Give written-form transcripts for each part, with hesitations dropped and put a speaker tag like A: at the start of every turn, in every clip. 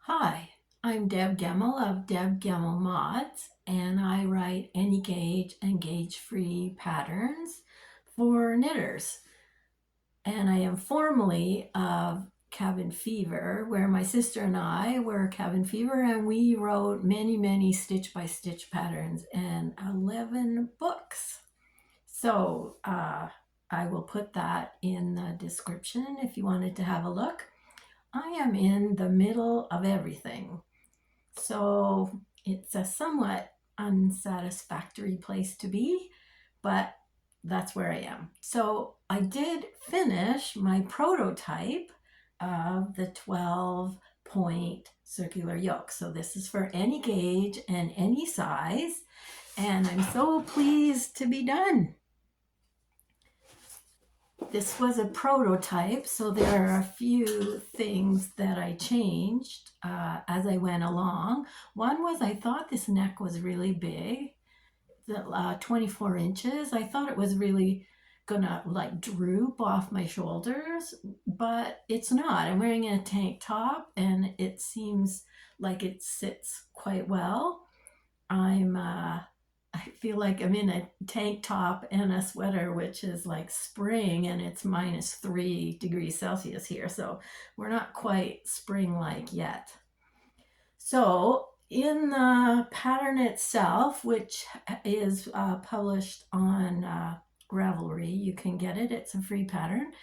A: Hi, I'm Deb Gemmel of Deb Gemmel Mods, and I write any gauge and gauge-free patterns for knitters. And I am formerly of Cabin Fever, where my sister and I were Cabin Fever, and we wrote many stitch-by-stitch patterns and 11 books. So I will put that in the description if you wanted to have a look. I am in the middle of everything. So it's a somewhat unsatisfactory place to be, but that's where I am. So I did finish my prototype of the 12-point circular yoke. So this is for any gauge and any size, and I'm so pleased to be done. This was a prototype, so there are a few things that I changed as I went along. One was I thought this neck was really big, 24 inches. I thought it was really gonna like droop off my shoulders, but it's not. I'm wearing a tank top and it seems like it sits quite well. I feel like I'm in a tank top and a sweater, which is like spring, and it's -3 degrees Celsius here. So we're not quite spring-like yet. So in the pattern itself, which is published on Ravelry, you can get it. It's a free pattern.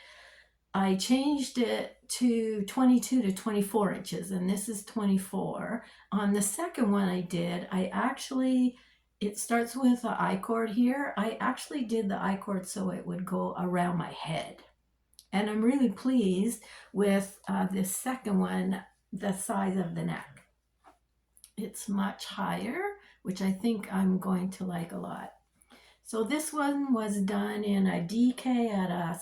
A: I changed it to 22 to 24 inches, and this is 24. On the second one I did, it starts with the I-cord here. I actually did the I-cord so it would go around my head. And I'm really pleased with this second one, the size of the neck. It's much higher, which I think I'm going to like a lot. So this one was done in a DK at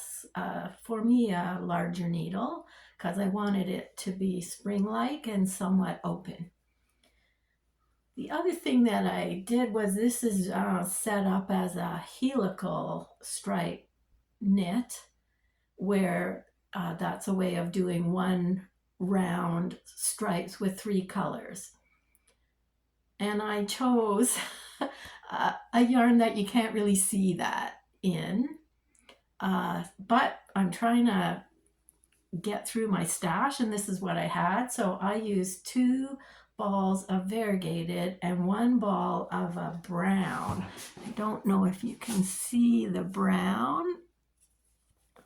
A: for me, a larger needle, because I wanted it to be spring-like and somewhat open. The other thing that I did was this is set up as a helical stripe knit, where that's a way of doing one round stripes with 3 colors. And I chose a yarn that you can't really see that in, but I'm trying to get through my stash, and this is what I had. So I used 2 balls of variegated and 1 ball of a brown. I don't know if you can see the brown.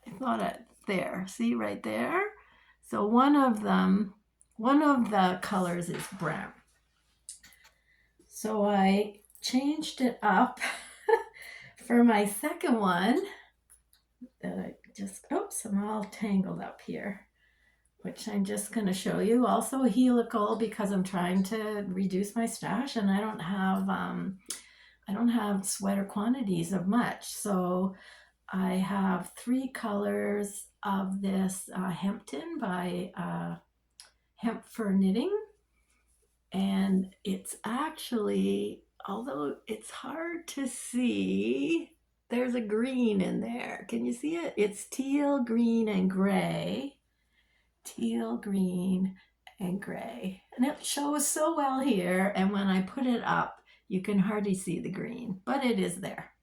A: I thought it there. See right there? So one of the colors is brown. So I changed it up for my second one. Oops, I'm all tangled up here, which I'm just going to show you. Also helical, because I'm trying to reduce my stash and I don't have sweater quantities of much. So I have 3 colors of this Hempton by Hemp for Knitting, and it's actually, although it's hard to see, there's a green in there. Can you see it? It's teal, green, and gray. Teal, green, and gray. And it shows so well here, and when I put it up, you can hardly see the green, but it is there.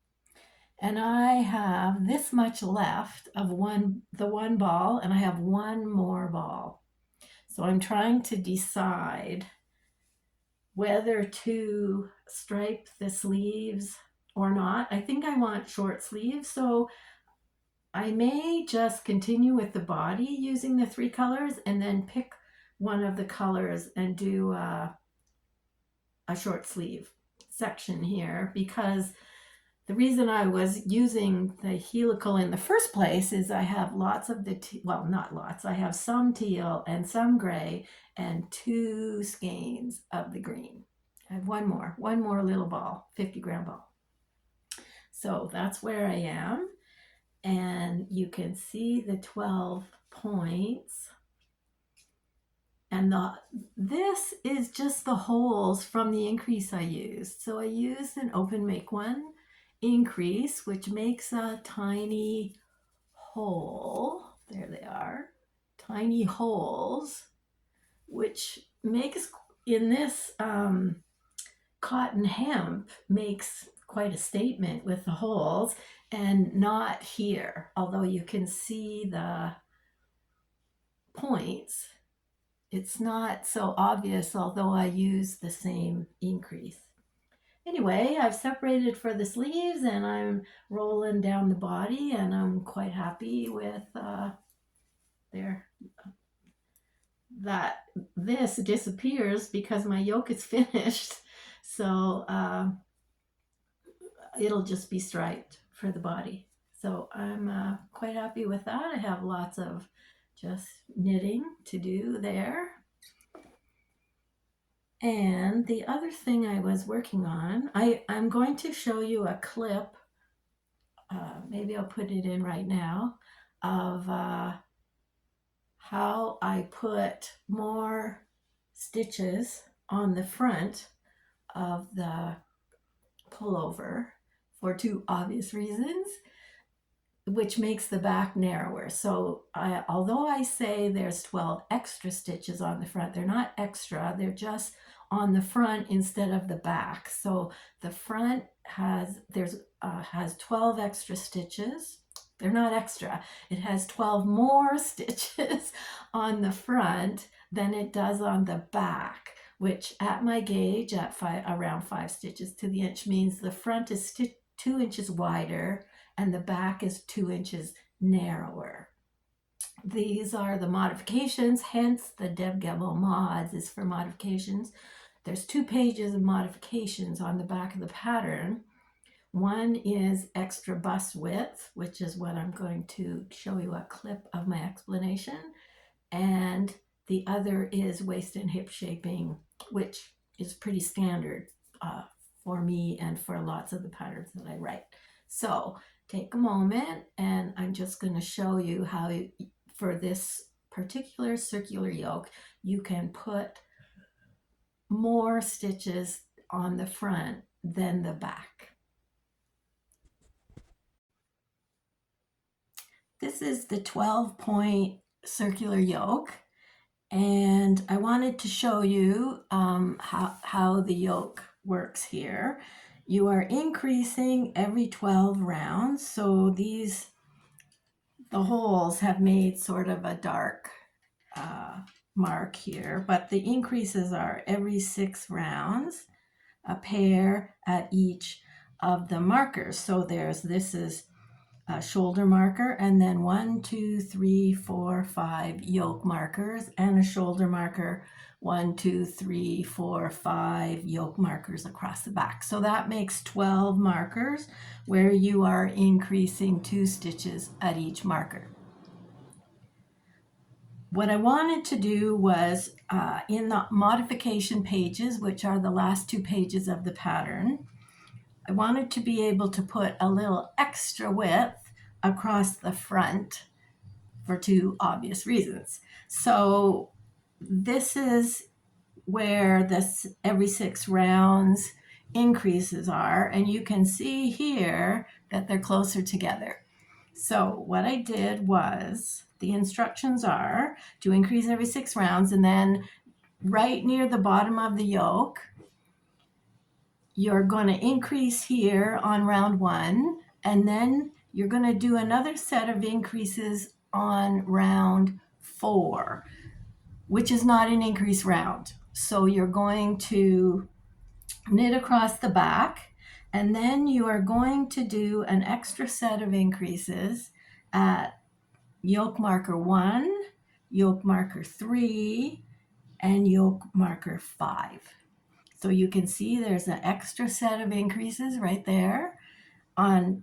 A: And I have this much left of the one ball, and I have 1 more ball. So I'm trying to decide whether to stripe the sleeves or not. I think I want short sleeves, so I may just continue with the body using the 3 colors and then pick one of the colors and do a short sleeve section here, because the reason I was using the helical in the first place is I have lots of well, not lots, I have some teal and some gray and 2 skeins of the green. I have one more little ball, 50-gram ball. So that's where I am. And you can see the 12 points. And this is just the holes from the increase I used. So I used an open make one increase, which makes a tiny hole. There they are, tiny holes, which makes in this cotton hemp makes quite a statement with the holes, and not here, although you can see the points. It's not so obvious, although I use the same increase. Anyway, I've separated for the sleeves and I'm rolling down the body, and I'm quite happy with there that this disappears because my yoke is finished. So it'll just be striped for the body. So I'm quite happy with that. I have lots of just knitting to do there. And the other thing I was working on, I'm going to show you a clip, maybe I'll put it in right now, of how I put more stitches on the front of the pullover for two obvious reasons, which makes the back narrower. So although I say there's 12 extra stitches on the front, they're not extra, they're just on the front instead of the back. So the front has 12 extra stitches. They're not extra. It has 12 more stitches on the front than it does on the back, which at my gauge at around 5 stitches to the inch means the front is 2 inches wider and the back is 2 inches narrower. These are the modifications, hence the Deb Gebel Mods is for modifications. There's 2 pages of modifications on the back of the pattern. One is extra bust width, which is what I'm going to show you a clip of my explanation. And the other is waist and hip shaping, which is pretty standard for me and for lots of the patterns that I write. So take a moment and I'm just going to show you how for this particular circular yoke, you can put more stitches on the front than the back. This is the 12-point circular yoke, and I wanted to show you how the yoke works here. You are increasing every 12 rounds, so the holes have made sort of a dark mark here, but the increases are every 6 rounds, a pair at each of the markers. So this is a shoulder marker, and then 1, 2, 3, 4, 5 yoke markers, and a shoulder marker, 1, 2, 3, 4, 5 yoke markers across the back. So that makes 12 markers where you are increasing 2 stitches at each marker. What I wanted to do was in the modification pages, which are the last 2 pages of the pattern, I wanted to be able to put a little extra width across the front for 2 obvious reasons. So this is where this every 6 rounds increases are, and you can see here that they're closer together. So what I did was, the instructions are to increase every 6 rounds, and then right near the bottom of the yoke, you're going to increase here on round 1, and then you're going to do another set of increases on round 4, which is not an increase round. So you're going to knit across the back, and then you are going to do an extra set of increases at yoke marker 1, yoke marker 3, and yoke marker 5. So you can see there's an extra set of increases right there on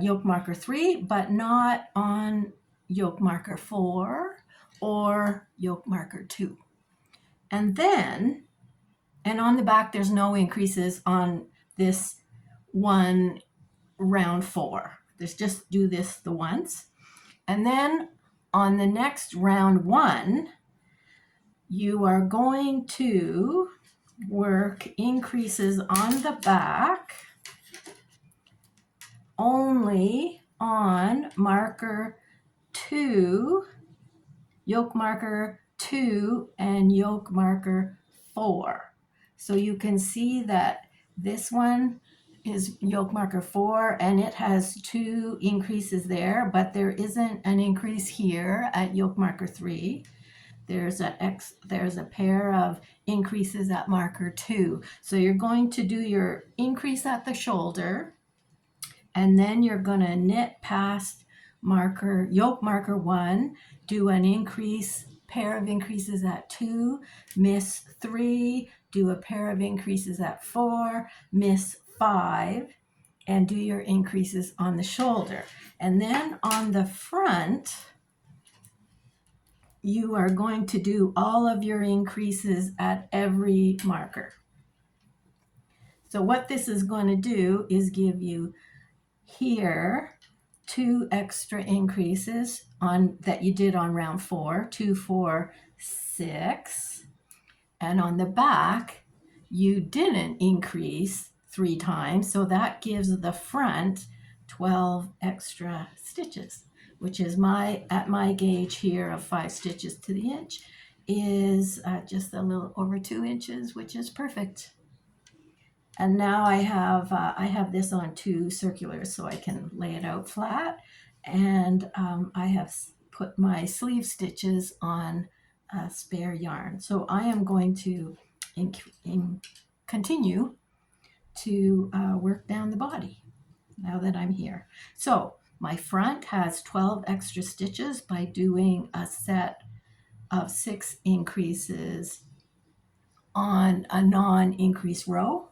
A: yoke marker 3, but not on yoke marker 4 or yoke marker 2. And then, and on the back, there's no increases on this one round 4. Let's just do this the once. And then on the next round 1, you are going to work increases on the back only on marker 2, yoke marker 2 and yoke marker 4. So you can see that this one is yoke marker 4 and it has 2 increases there, but there isn't an increase here at yoke marker 3. There's a pair of increases at marker 2. So you're going to do your increase at the shoulder, and then you're going to knit past yoke marker 1, do an increase, pair of increases at 2, miss 3, do a pair of increases at 4, miss 5, and do your increases on the shoulder. And then on the front, you are going to do all of your increases at every marker. So what this is going to do is give you here 2 extra increases on that you did on round 4, 2, 4, 6. And on the back, you didn't increase 3 times, so that gives the front 12 extra stitches, which is at my gauge here of 5 stitches to the inch is just a little over 2 inches, which is perfect. And now I have this on 2 circulars so I can lay it out flat, and I have put my sleeve stitches on spare yarn. So I am going to continue to work down the body now that I'm here. So my front has 12 extra stitches by doing a set of 6 increases on a non-increase row.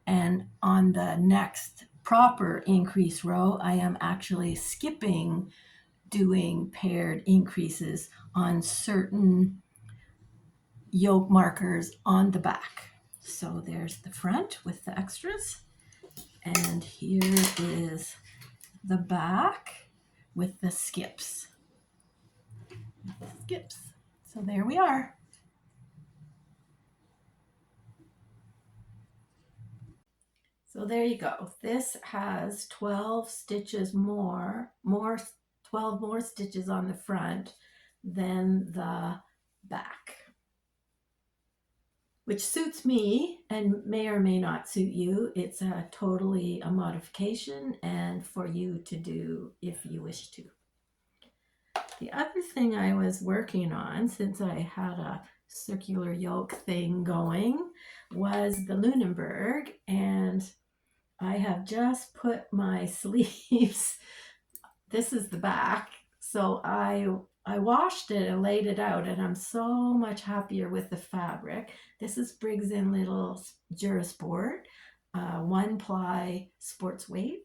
A: And on the next proper increase row, I am actually skipping doing paired increases on certain yoke markers on the back. So there's the front with the extras, and here is the back with the skips. So there we are. So there you go. This has 12 stitches more 12 more stitches on the front than the back, which suits me and may or may not suit you. It's totally a modification and for you to do if you wish to. The other thing I was working on, since I had a circular yoke thing going, was the Lunenburg, and I have just put my sleeves, this is the back, so I washed it and laid it out, and I'm so much happier with the fabric. This is Briggs & Little Durasport, 1-ply sports weight,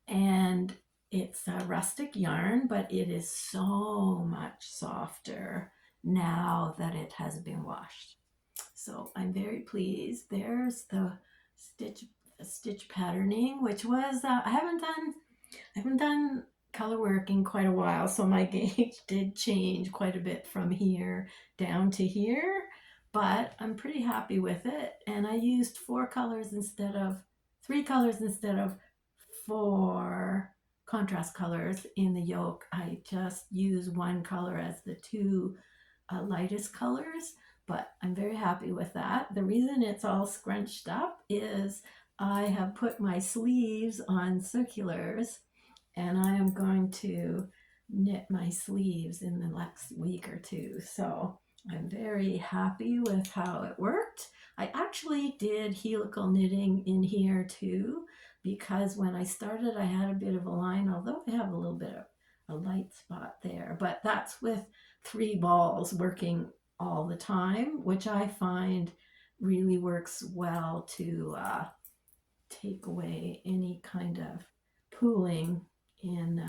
A: and it's a rustic yarn, but it is so much softer now that it has been washed. So I'm very pleased. There's the stitch patterning, which was I haven't done color work in quite a while, so my gauge did change quite a bit from here down to here, but I'm pretty happy with it. And I used 3 colors instead of 4 contrast colors in the yoke. I just use 1 color as the 2 lightest colors, but I'm very happy with that. The reason it's all scrunched up is I have put my sleeves on circulars, and I am going to knit my sleeves in the next week or 2. So I'm very happy with how it worked. I actually did helical knitting in here too, because when I started I had a bit of a line, although I have a little bit of a light spot there, but that's with 3 balls working all the time, which I find really works well to take away any kind of pooling in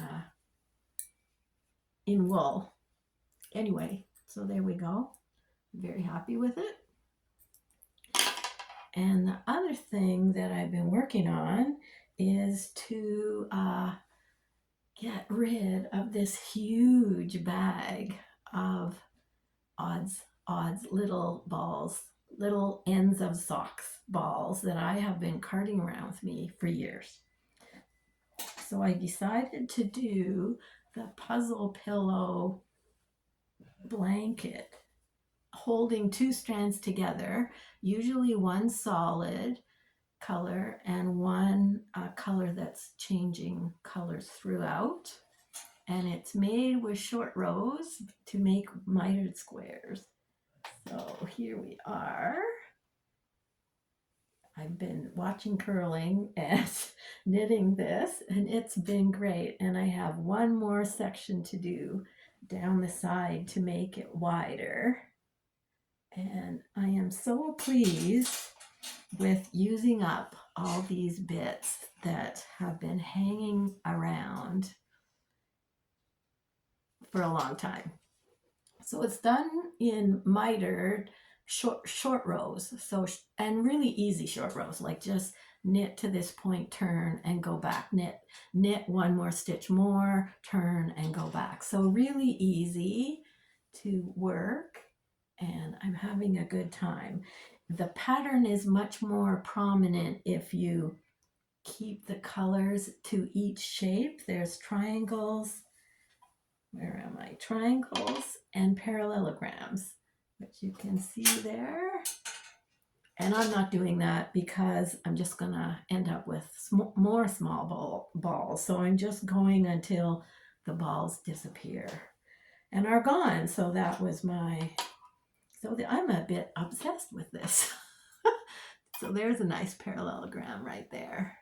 A: wool. Anyway, so there we go. Very happy with it. And the other thing that I've been working on is to get rid of this huge bag of odds little balls, little ends of socks balls that I have been carting around with me for years. So I decided to do the puzzle pillow blanket holding two strands together, usually one solid color and one color that's changing colors throughout. And it's made with short rows to make mitered squares. So here we are. I've been watching curling and knitting this, and it's been great. And I have one more section to do down the side to make it wider. And I am so pleased with using up all these bits that have been hanging around for a long time. So it's done in mitered short rows. So and really easy short rows, like just knit to this point, turn and go back, knit one more stitch more, turn and go back. So really easy to work, and I'm having a good time. The pattern is much more prominent if you keep the colors to each shape. There's triangles, where am I? Triangles and parallelograms, which you can see there. And I'm not doing that because I'm just gonna end up with more small balls. So I'm just going until the balls disappear and are gone. So that was I'm a bit obsessed with this. So there's a nice parallelogram right there.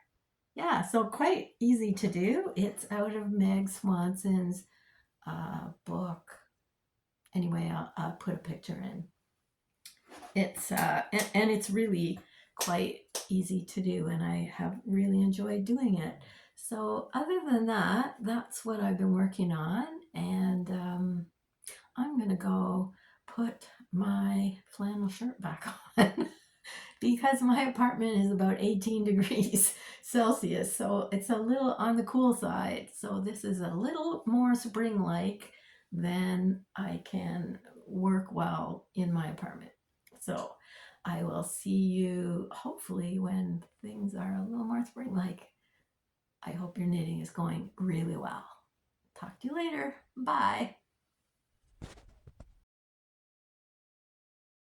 A: Yeah, so quite easy to do. It's out of Meg Swanson's book. Anyway, I'll put a picture in. It's and it's really quite easy to do, and I have really enjoyed doing it. So other than that, that's what I've been working on, and I'm gonna go put my flannel shirt back on because my apartment is about 18 degrees Celsius, so it's a little on the cool side. So this is a little more spring-like than I can work well in my apartment. So I will see you hopefully when things are a little more spring-like. I hope your knitting is going really well. Talk to you later. Bye.